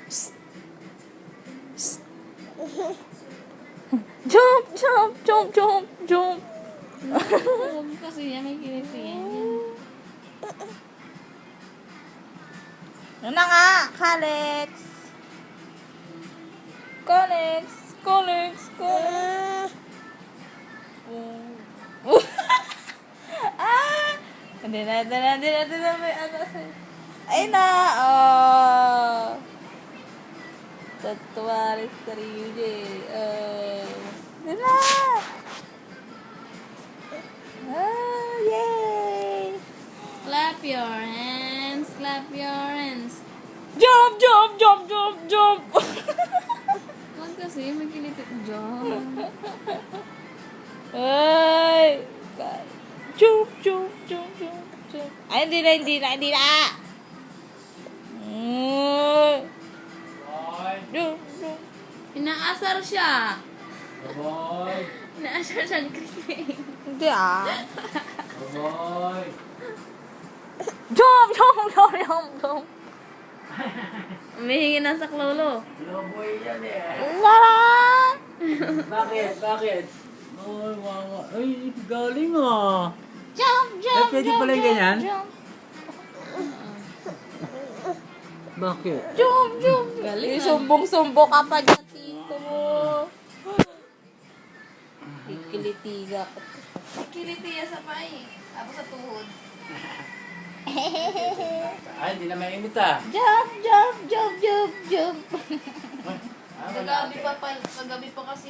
Psst. Psst. Jump, jump, jump, jump, jump. Huwag kasi yan, may kiliti yan. Ano na nga, Kalex. Kalex, Kalex, Kalex. Ah! Hindi na, may ano sa'yo. Ay na, oh. Tatuwa rin sa Ryuji. Hindi na. Oh, yay. Clap your hands, clap your hands. Jump, jump, jump, jump, jump. Huwag kasi, may kiliti dyan. Ay. Jump, jump, jump, jump, jump. Ay, hindi na. Jump, jump. Inaasar siya. Boy! Inaasar siya ni Crispy. Hindi ah. Boy! Jump, jump, jump, jump, jump. Umihingi na sa klolo. Loboy yan eh. Lara! Bakit? Bakit? Ay, mama. Ay, galing ah. Jump, jump, Eh, pwede pala yung ganyan? jump. Bakit? Jump, jump. Galing ah. Sumbong-sumbong ka pa dyan, tito mo. Kikilitiga ka. Kiliti yan sa pay. Tapos sa tuhod. Ay, hindi na mainit ah. Jump, jump, jump, jump, jump. Ah, Kagabi pa kasi